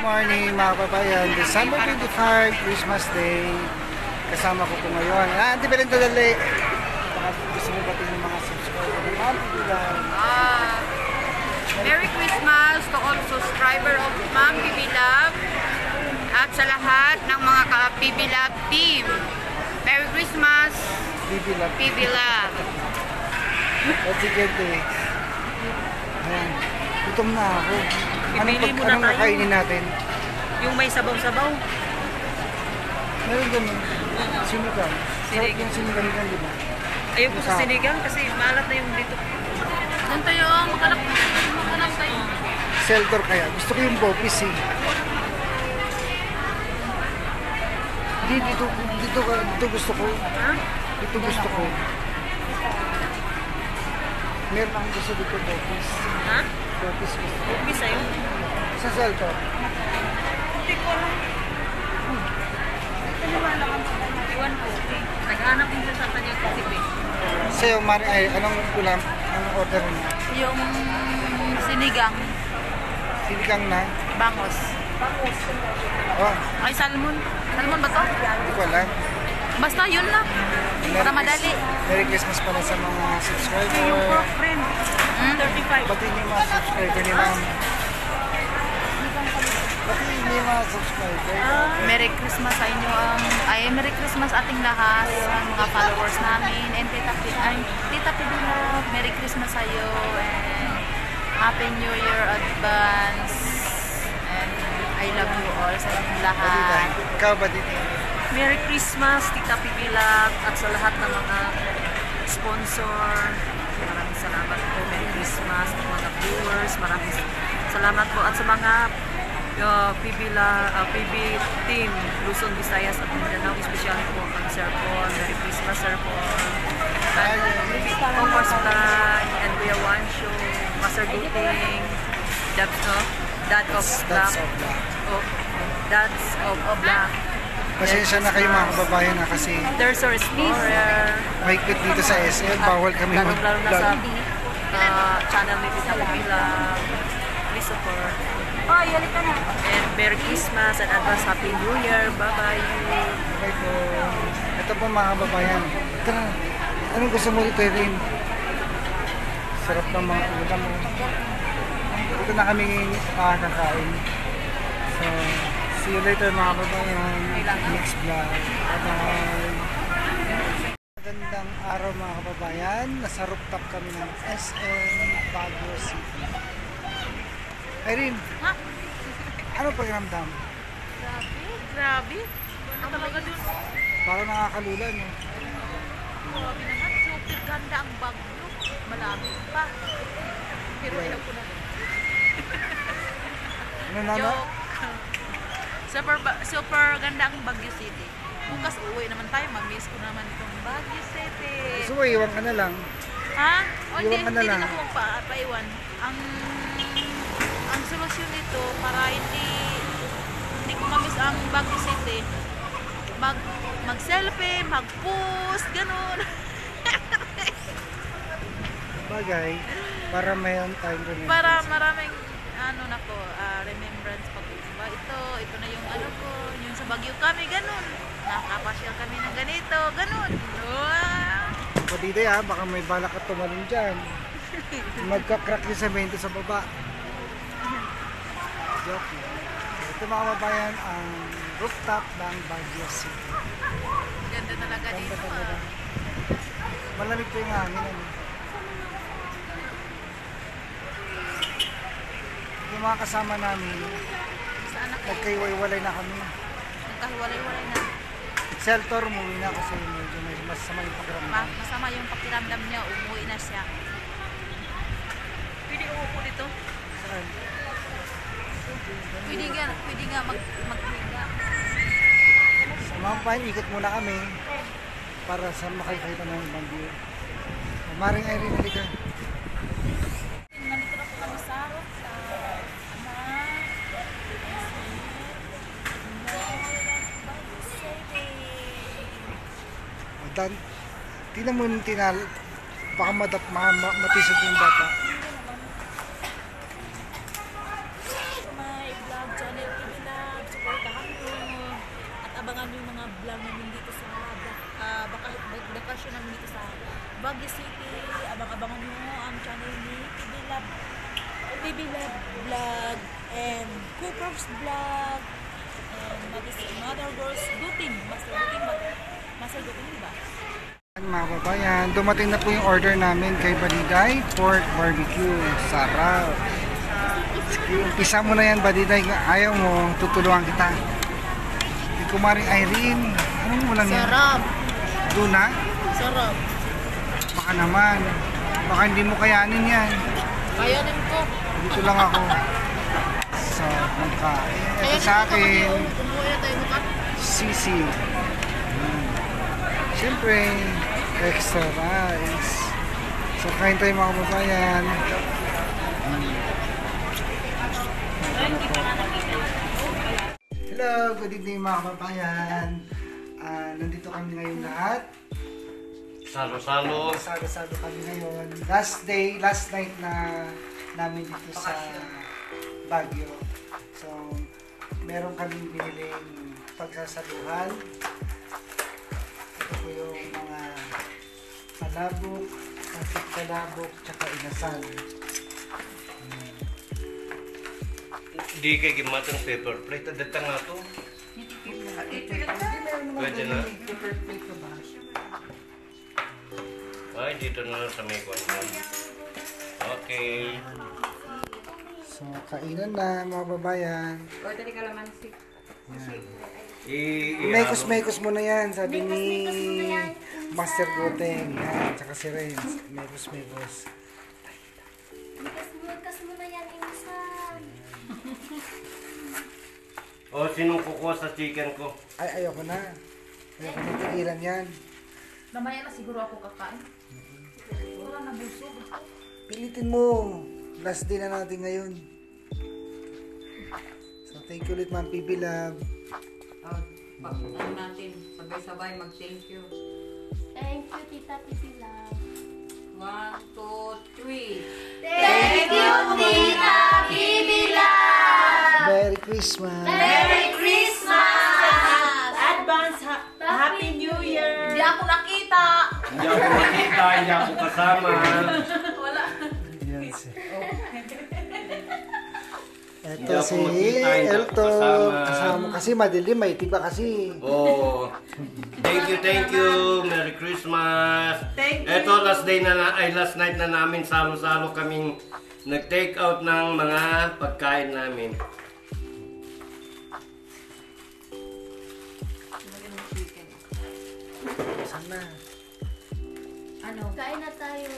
morning mga kababayan. December 25, Christmas Day. Kasama ko po ngayon. Auntie Belinda Dali. Baka gusto mo batin ng mga subscriber ng Ma'am Bibilag. Merry Christmas to all subscriber of Ma'am Bibilag at sa lahat ng mga ka-Bibilag team. Merry Christmas, Bibilag. Bibilag. Let's get it. Ayan. Gutom na ako. Anong kakainin natin? Yung may sabaw-sabaw. Meron ganun. Sinigang. Sarap yung sinigang yan, di ba? Ayoko sa sinigang kasi maalat na yung dito. Doon tayo, makalap tayo. Seldor kaya. Gusto ko yung bopis eh. Dito gusto ko. Ha? Dito gusto ko. Meron akong gusto dito bopis. Ha? Bopis gusto ko. Bopis sa'yo? Sa Seldor. Hindi ko alam. Iwan ko. Naghanap din sa kanya kasi Sa'yo, Mari, ay, anong ulam? Anong order mo? Yung sinigang, Sinigang na? bangos. Oh, Ay, salmon. Salmon ba to? hindi ko alam. Basta yun lang. Para madali. Merry Christmas pala sa mga subscriber. yung pork friend. 35. Pati yung mga subscriber ni Ma'am. Pati yung mga subscriber. Merry Christmas sa inyo. Merry Christmas ating lahat. Ang mga followers namin. And Tita Bibilag, Merry Christmas sa iyo. And Happy New Year advance. And I love you all sa inyong lahat. Ikaw ba dito? Merry Christmas, Tita Bibilag, at sa lahat ng mga sponsor. Maraming salamat po. Merry Christmas at mga viewers. Maraming salamat po. At sa mga PB team, Luzon, Visayas at Mindanao, especially po ang Sir Paul. Merry Christmas, Sir Paul. Concourse Plan, and Kuya Wansho, Master Guting, Dad of Black. Dads of Black. Pasensya na kayo mga kababayan na kasi There's our Explorer. mahigpit dito sa SM. Bawal kami Lalo na sa mag-vlog. channel ni Tita Bibilag. Please support. And Merry Christmas and advance Happy New Year. Bye-bye. Okay po. Ito po mga kababayan. Tara, anong gusto mo dito rin? Sarap ng mga ulam mo. Dito na kami makakakain. So, see you later mga kababayan. Next vlog. Bye-bye. Magandang araw mga kababayan. Nasa rooftop kami ng SM Baguio City. Irene, Ha? ano pakiramdam? Grabe. Ano talaga dun? Parang nakakalula, no? Grabe naman. Super ganda ang Baguio. Malamig pa. Pero alam ko na. Ano na? Joke. Super ganda ang Baguio City. Bukas uwi naman tayo. Mamiss ko naman itong Baguio City. Gusto mo, iwan ka na lang. Ha? O hindi, Iwan ka na hindi lang. din ako magpaiwan. Ang solusyon nito para hindi ko mamiss ang Baguio City. Mag-selfie, mag-post, ganun. Bagay, para mayroon tayong remembrance. Para maraming remembrance pag ito na yung ko, yung sa Baguio kami, ganun. Nakapasyal kami ng ganito, ganun. O dito baka may balak at tumalon dyan. Magka-crack yung semento sa baba. Joke. Ito mga kababayan, ang rooftop ng Baguio City. Ganda talaga Ganda dito. talaga. Malamig po yung hangin. Yung mga kasama namin, Saan ako? nagkaiwalay na kami. Nagkahiwalay-walay na. Seltor, umuwi na kasi medyo may masama yung pakiramdam. Masama yung pakiramdam niya, umuwi na siya. Pwede umupo dito. Saan? Pwede nga maghiga. Sa mga pahin, ikot muna kami para sa makikita ng ibang view. Maring Irene, halika. Nandito na po kami sa rooftop. Dan, tingnan mo yung baka matisod yung bata. My vlog channel. abangan nyo yung mga vlog namin dito sa bakasyon namin dito sa Baguio City. Abang-abangan nyo ang channel ni Baby Love Vlog and Cooper's Vlog and Mother Girls Duting. Master Duting, diba? Mga kababayan, dumating na po yung order namin kay Badiday Pork Barbecue. Sarap. Umpisa mo na yan, Badiday. Ayaw mo, tutulungan kita. Di kumaring Irene. Anong ulam yan? Sarap. Tuna? Sarap. Baka naman. Baka hindi mo kayanin yan. Kayanin ko. Dito lang ako. So, magkain. Ito sa akin, Kumuha tayo mukha. sisi. Siyempre, extra rice. So, kain tayo mga kababayan. Hello, good evening mga kababayan. Nandito kami ngayon lahat. Salo-salo. Salo-salo kami ngayon. Last night na namin dito sa Baguio. So, meron kaming biniling pagsasaluhan. Ito po yung mga palabok, pasit palabok, tsaka inasal. Di kay gimatang paper plate. Datang nga to. Pwede na. Ay, dito na lang sa may kwan. Okay. So, kainan na mga babayan. Mekos muna yan, sabi ni Master Goteng. Yan, tsaka si Renz. Mekos. Bukas mo na yan, insan. O, sinong kukuha sa chicken ko? Ay, ayoko na. Ayoko na tigilan yan. Mamaya na siguro ako kakain. Wala na busog. Pilitin mo. Last day na natin ngayon. So, thank you ulit, Ma'am PB Love. Ano natin, sabay-sabay mag-thank you. Thank you, Tita Pipila. 1, 2, 3. Thank you, Tita Pipila. Merry Christmas! Merry Christmas! Advance Happy New Year! Hindi ako nakita. Hindi ako makita, hindi ako kasama. Wala. Yan si... Hindi Ito ako si makita, hindi ako Elton. kasama. Kasama kasi madilim, may tiba kasi. Oh, thank you. Merry Christmas. Thank you. Ito last night na namin salo-salo kaming nag-take out ng mga pagkain namin. Sana. Kain na tayo.